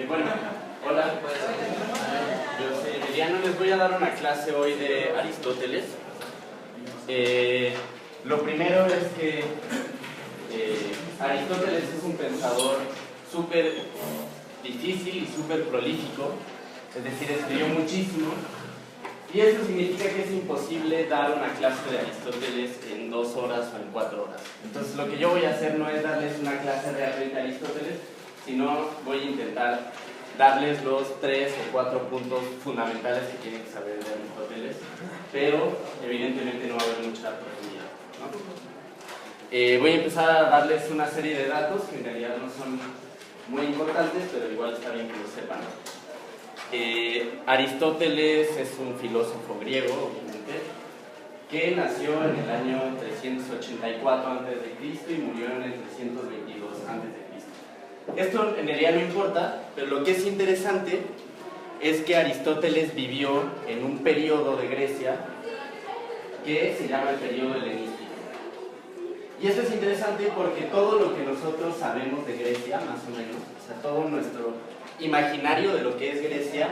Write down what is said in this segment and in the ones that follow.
Bueno, hola. Yo soy Emiliano, les voy a dar una clase hoy de Aristóteles. Lo primero es que Aristóteles es un pensador súper difícil y súper prolífico, es decir, escribió muchísimo, y eso significa que es imposible dar una clase de Aristóteles en 2 horas o en 4 horas. Entonces lo que yo voy a hacer no es darles una clase realmente de Aristóteles, sino voy a intentar darles los 3 o 4 puntos fundamentales que tienen que saber de Aristóteles, pero evidentemente no va a haber mucha profundidad, ¿no? Voy a empezar a darles una serie de datos que en realidad no son muy importantes, pero igual está bien que lo sepan. Aristóteles es un filósofo griego, obviamente, que nació en el año 384 a.C. y murió en el 322 a.C. Esto en realidad no importa, pero lo que es interesante es que Aristóteles vivió en un periodo de Grecia que se llama el periodo helenístico. Y esto es interesante porque todo lo que nosotros sabemos de Grecia, más o menos, o sea, todo nuestro imaginario de lo que es Grecia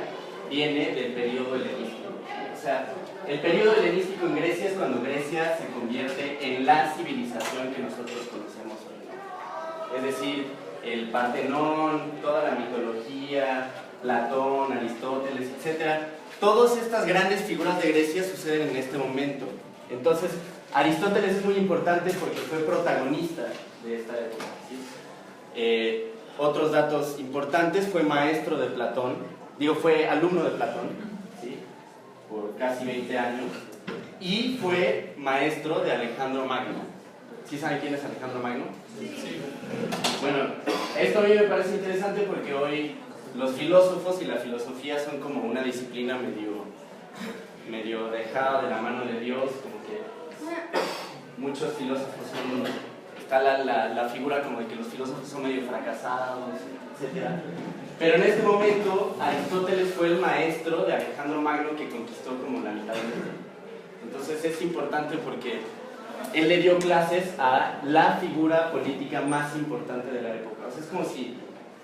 viene del periodo helenístico. O sea, el periodo helenístico en Grecia es cuando Grecia se convierte en la civilización que nosotros conocemos hoy, ¿no? Es decir, el Partenón, toda la mitología, Platón, Aristóteles, etc. Todas estas grandes figuras de Grecia suceden en este momento. Entonces, Aristóteles es muy importante porque fue protagonista de esta época, ¿sí? Otros datos importantes: fue maestro de Platón, fue alumno de Platón, ¿sí? Por casi 20 años, y fue maestro de Alejandro Magno. ¿Sí saben quién es Alejandro Magno? Sí. Bueno, esto a mí me parece interesante porque hoy los filósofos y la filosofía son como una disciplina medio dejada de la mano de Dios, como que muchos filósofos está la figura como de que los filósofos son medio fracasados, etc. Pero en este momento Aristóteles fue el maestro de Alejandro Magno, que conquistó como la mitad del mundo. Entonces es importante porque él le dio clases a la figura política más importante de la época. O sea, es como si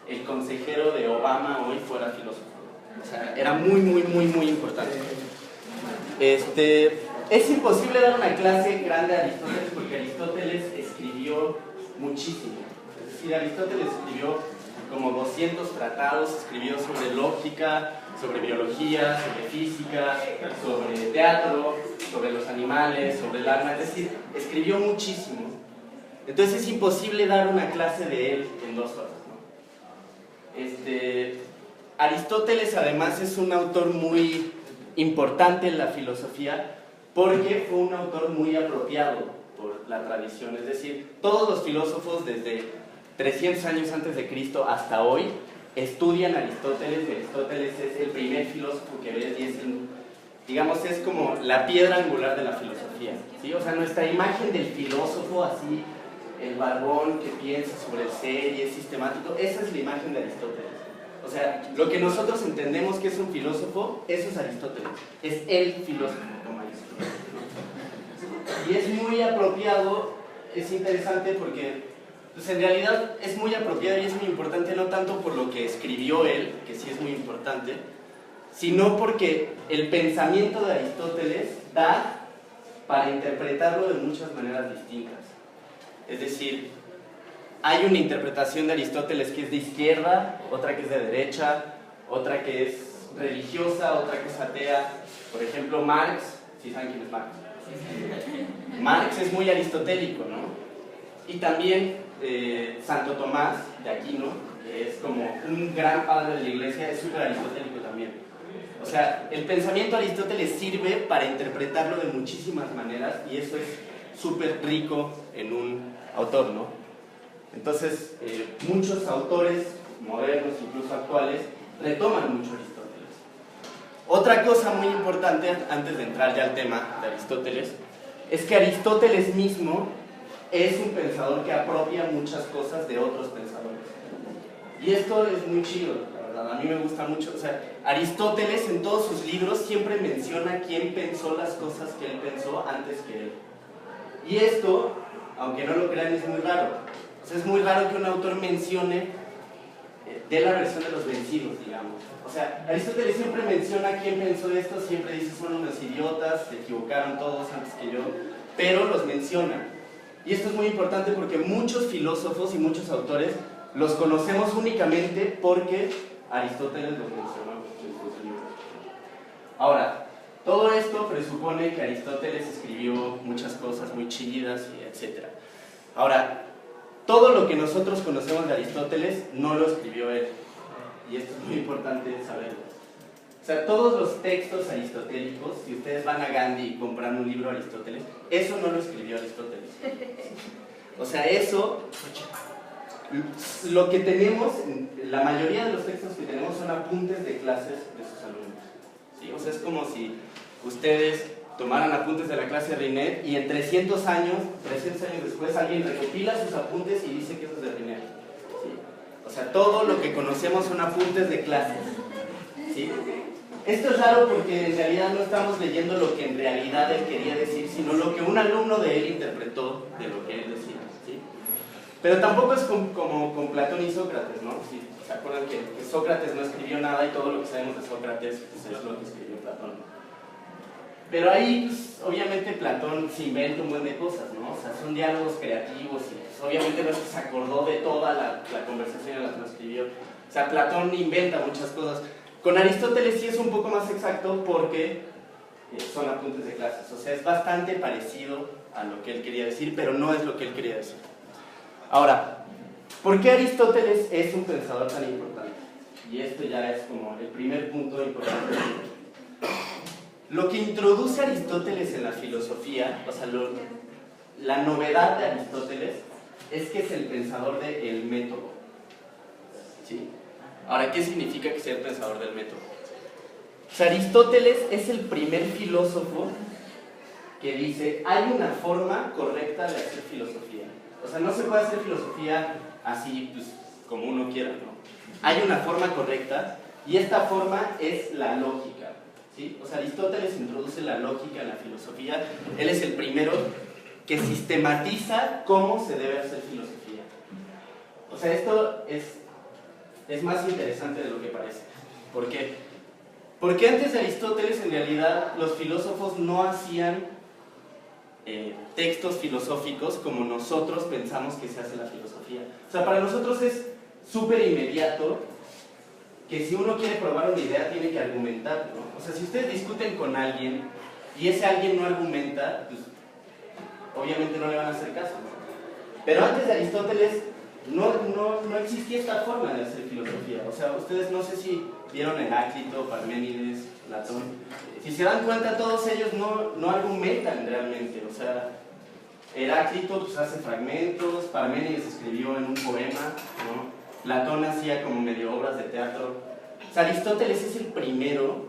el consejero de Obama hoy fuera filósofo. O sea, era muy importante. Es imposible dar una clase grande a Aristóteles porque Aristóteles escribió muchísimo. Es decir, Aristóteles escribió como 200 tratados, escribió sobre lógica, sobre biología, sobre física, sobre teatro, sobre los animales, sobre el alma. Es decir, escribió muchísimo. Entonces es imposible dar una clase de él en 2 horas, ¿no? Aristóteles además es un autor muy importante en la filosofía porque fue un autor muy apropiado por la tradición. Es decir, todos los filósofos desde 300 años antes de Cristo hasta hoy estudian a Aristóteles. Aristóteles es el primer filósofo que ves y es como la piedra angular de la filosofía, ¿sí? O sea, nuestra imagen del filósofo así, el barbón que piensa sobre el ser y es sistemático, esa es la imagen de Aristóteles. O sea, lo que nosotros entendemos que es un filósofo, eso es Aristóteles, es el filósofo como Aristóteles, ¿no? Y es muy apropiado, es interesante porque pues en realidad es muy apropiado y es muy importante, no tanto por lo que escribió él, que sí es muy importante, sino porque el pensamiento de Aristóteles da para interpretarlo de muchas maneras distintas. Es decir, hay una interpretación de Aristóteles que es de izquierda, otra que es de derecha, otra que es religiosa, otra que es atea. Por ejemplo, Marx, ¿sí saben quién es Marx? Marx es muy aristotélico, ¿no? Y también Santo Tomás de Aquino, que es como un gran padre de la iglesia, es súper aristotélico también. O sea, el pensamiento de Aristóteles sirve para interpretarlo de muchísimas maneras y eso es súper rico en un autor, ¿no? Entonces, muchos autores modernos, incluso actuales, retoman mucho Aristóteles. Otra cosa muy importante, antes de entrar ya al tema de Aristóteles, es que Aristóteles mismo es un pensador que apropia muchas cosas de otros pensadores. Y esto es muy chido, la verdad, a mí me gusta mucho. O sea, Aristóteles en todos sus libros siempre menciona quién pensó las cosas que él pensó antes que él. Y esto, aunque no lo crean, es muy raro. O sea, es muy raro que un autor mencione de la versión de los vencidos, digamos. O sea, Aristóteles siempre menciona quién pensó esto, siempre dice son unos idiotas, se equivocaron todos antes que yo, pero los menciona. Y esto es muy importante porque muchos filósofos y muchos autores los conocemos únicamente porque Aristóteles los mencionó en sus libros. Ahora, todo esto presupone que Aristóteles escribió muchas cosas muy chidas, etc. Ahora, todo lo que nosotros conocemos de Aristóteles no lo escribió él. Y esto es muy importante saberlo. O sea, todos los textos aristotélicos, si ustedes van a Gandhi y compran un libro de Aristóteles, eso no lo escribió Aristóteles. O sea, eso, lo que tenemos, la mayoría de los textos que tenemos son apuntes de clases de sus alumnos. ¿Sí? O sea, es como si ustedes tomaran apuntes de la clase de Rinet y en 300 años después alguien recopila sus apuntes y dice que eso es de Rinet. ¿Sí? O sea, todo lo que conocemos son apuntes de clases. ¿Sí? Esto es raro porque en realidad no estamos leyendo lo que en realidad él quería decir, sino lo que un alumno de él interpretó de lo que él decía. ¿Sí? Pero tampoco es como con Platón y Sócrates, ¿no? ¿Sí? ¿Se acuerdan que Sócrates no escribió nada y todo lo que sabemos de Sócrates pues, es lo que escribió Platón? Pero ahí, pues, obviamente, Platón se inventa un buen de cosas, ¿no? O sea, son diálogos creativos y pues, obviamente no es que se acordó de toda la conversación en la que lo escribió. O sea, Platón inventa muchas cosas. Con Aristóteles sí es un poco más exacto porque son apuntes de clases. O sea, es bastante parecido a lo que él quería decir, pero no es lo que él quería decir. Ahora, ¿por qué Aristóteles es un pensador tan importante? Y esto ya es como el primer punto importante. Lo que introduce Aristóteles en la filosofía, o sea, la novedad de Aristóteles es que es el pensador del método. ¿Sí? Ahora, ¿qué significa que sea el pensador del método? O sea, Aristóteles es el primer filósofo que dice, hay una forma correcta de hacer filosofía. O sea, no se puede hacer filosofía así, pues, como uno quiera, ¿no? Hay una forma correcta y esta forma es la lógica. ¿Sí? O sea, Aristóteles introduce la lógica en la filosofía. Él es el primero que sistematiza cómo se debe hacer filosofía. O sea, esto es más interesante de lo que parece. ¿Por qué? Porque antes de Aristóteles, en realidad, los filósofos no hacían textos filosóficos como nosotros pensamos que se hace la filosofía. O sea, para nosotros es súper inmediato que si uno quiere probar una idea tiene que argumentar, ¿no? O sea, si ustedes discuten con alguien y ese alguien no argumenta, pues obviamente no le van a hacer caso, ¿no? Pero antes de Aristóteles no existía esta forma de hacer filosofía. O sea, ustedes no sé si vieron Heráclito, Parménides, Platón. Si se dan cuenta, todos ellos no argumentan realmente. O sea, Heráclito pues, hace fragmentos, Parménides escribió en un poema, ¿no? Platón hacía como medio obras de teatro. O sea, Aristóteles es el primero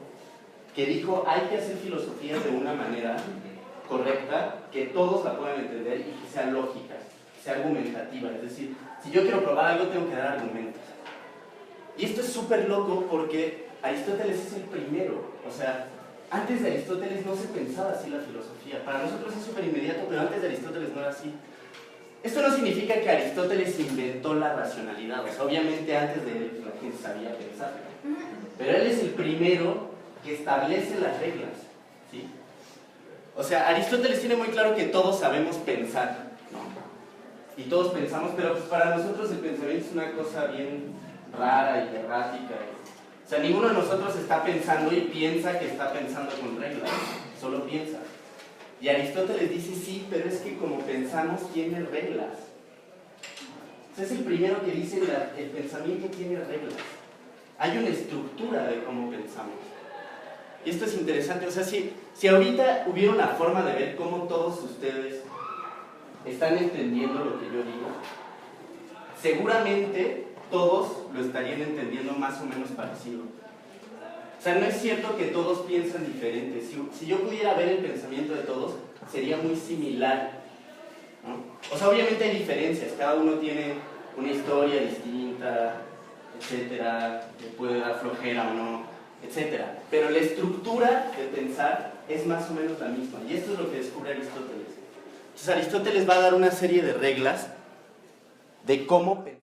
que dijo hay que hacer filosofía de una manera correcta, que todos la puedan entender y que sea lógica, que sea argumentativa. Es decir, si yo quiero probar algo tengo que dar argumentos. Y esto es súper loco porque Aristóteles es el primero. O sea, antes de Aristóteles no se pensaba así la filosofía. Para nosotros es súper inmediato, pero antes de Aristóteles no era así. Esto no significa que Aristóteles inventó la racionalidad. O sea, obviamente antes de él la gente sabía pensar. Pero él es el primero que establece las reglas. ¿Sí? O sea, Aristóteles tiene muy claro que todos sabemos pensar, ¿no? Y todos pensamos, pero pues para nosotros el pensamiento es una cosa bien rara y errática. O sea, ninguno de nosotros está pensando y piensa que está pensando con reglas, solo piensa. Y Aristóteles dice, sí, pero es que como pensamos tiene reglas. O sea, es el primero que dice el pensamiento tiene reglas. Hay una estructura de cómo pensamos. Y esto es interesante. O sea, si ahorita hubiera una forma de ver cómo todos ustedes están entendiendo lo que yo digo, seguramente todos lo estarían entendiendo más o menos parecido. O sea, no es cierto que todos piensan diferente. Si yo pudiera ver el pensamiento de todos, sería muy similar, ¿no? O sea, obviamente hay diferencias. Cada uno tiene una historia distinta, etcétera, que puede dar flojera o no, etcétera. Pero la estructura de pensar es más o menos la misma. Y esto es lo que descubre Aristóteles. Entonces Aristóteles va a dar una serie de reglas de cómo